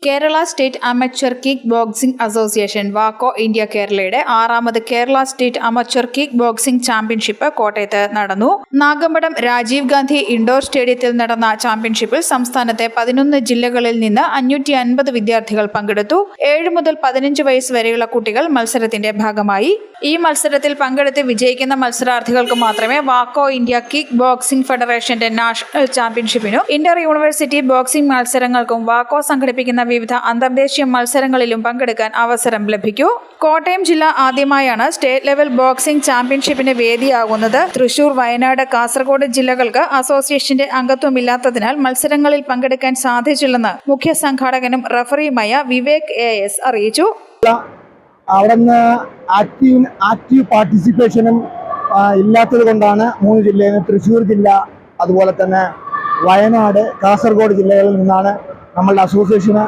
Kerala state amateur kick boxing association വാക്കോ India കേരളയുടെ 6ാമത് Kerala state amateur kick boxing championship കോട്ടയത്ത് നടന്നു. നാഗമ്പടം രാജീവ് ഗാന്ധി ഇൻഡോർ സ്റ്റേഡിയത്തിൽ നടന്ന ചാമ്പ്യൻഷിപ്പിൽ സംസ്ഥാനത്തെ 11 ജില്ലകളിൽ നിന്ന് 550 വിദ്യാർത്ഥികൾ പങ്കെടുത്തു. 7 മുതൽ 15 വയസ്സ് വരെയുള്ള കുട്ടികൾ മത്സരത്തിന്റെ ഭാഗമായി. ഈ മത്സരത്തിൽ പങ്കെടുത്ത് വിജയിക്കുന്ന മത്സരാർത്ഥികൾക്ക് മാത്രമേ വാക്കോ ഇന്ത്യ കിക്ക് ബോക്സിംഗ് ഫെഡറേഷന്റെ നാഷണൽ ചാമ്പ്യൻഷിപ്പിനും ഇന്റർ യൂണിവേഴ്സിറ്റി ബോക്സിംഗ് മത്സരങ്ങൾക്കും വാക്കോ സംഘടിപ്പിക്കുന്ന വിവിധ അന്തർദേശീയ മത്സരങ്ങളിലും പങ്കെടുക്കാൻ അവസരം ലഭിക്കൂ. കോട്ടയം ജില്ല ആദ്യമായാണ് സ്റ്റേറ്റ് ലെവൽ ബോക്സിംഗ് ചാമ്പ്യൻഷിപ്പിന് വേദിയാകുന്നത്. തൃശൂർ, വയനാട്, കാസർഗോഡ് ജില്ലകൾക്ക് അസോസിയേഷന്റെ അംഗത്വമില്ലാത്തതിനാൽ മത്സരങ്ങളിൽ പങ്കെടുക്കാൻ സാധിച്ചില്ലെന്ന് മുഖ്യ സംഘാടകനും റഫറിയുമായ വിവേക് AS അറിയിച്ചു. അവിടെ നിന്ന് ആക്റ്റീവ് പാർട്ടിസിപ്പേഷനും ഇല്ലാത്തത് കൊണ്ടാണ് 3 ജില്ലയിൽ നിന്ന്, തൃശ്ശൂർ ജില്ല, അതുപോലെ തന്നെ വയനാട്, കാസർഗോഡ് ജില്ലകളിൽ നിന്നാണ് നമ്മളുടെ അസോസിയേഷന്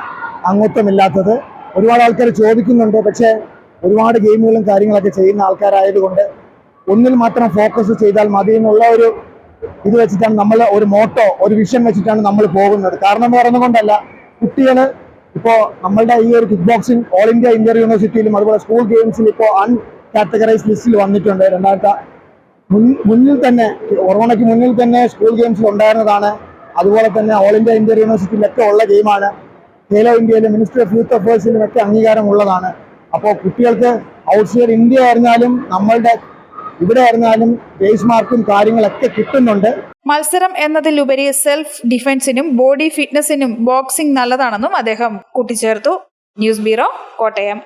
അംഗത്വമില്ലാത്തത്. ഒരുപാട് ആൾക്കാർ ചോദിക്കുന്നുണ്ട്, പക്ഷേ ഒരുപാട് ഗെയിമുകളും കാര്യങ്ങളൊക്കെ ചെയ്യുന്ന ആൾക്കാരായതുകൊണ്ട് ഒന്നിൽ മാത്രം ഫോക്കസ് ചെയ്താൽ മതി എന്നുള്ള ഒരു ഇത് വെച്ചിട്ടാണ് നമ്മൾ ഒരു മോട്ടോ, ഒരു വിഷൻ വെച്ചിട്ടാണ് നമ്മൾ പോകുന്നത്. കാരണം എന്ന് പറയുന്നത് കൊണ്ടല്ല, കുട്ടികൾ ഇപ്പോൾ നമ്മളുടെ ഈ ഒരു kick boxing all India inter യൂണിവേഴ്സിറ്റിയിലും അതുപോലെ സ്കൂൾ ഗെയിംസിൽ ഇപ്പോൾ അൺകാറ്റഗറൈസ് ലിസ്റ്റിൽ വന്നിട്ടുണ്ട്. മുന്നിൽ തന്നെ, കൊറോണയ്ക്ക് മുന്നിൽ തന്നെ സ്കൂൾ ഗെയിംസിൽ ഉണ്ടായിരുന്നതാണ്. അതുപോലെ തന്നെ ഓൾ ഇന്ത്യ ഇന്റർ യൂണിവേഴ്സിറ്റിയിലൊക്കെ ഉള്ള ഗെയിമാണ്. ഖേലോ ഇന്ത്യയിലും മിനിസ്ട്രി ഓഫ് യൂത്ത് അഫയേഴ്സിലും ഒക്കെ അംഗീകാരം ഉള്ളതാണ്. അപ്പോൾ കുട്ടികൾക്ക് ഔട്ട്സൈഡ് ഇന്ത്യ ആയിരുന്നാലും നമ്മളുടെ ഇവിടെ ആയിരുന്നാലും ബേസ് മാർക്കും കാര്യങ്ങളൊക്കെ കിട്ടുന്നുണ്ട്. മത്സരം എന്നതിലുപരി സെൽഫ് ഡിഫൻസിനും ബോഡി ഫിറ്റ്നസിനും ബോക്സിംഗ് നല്ലതാണെന്നും അദ്ദേഹം കൂട്ടിച്ചേർത്തു. News bureau, Kottayam.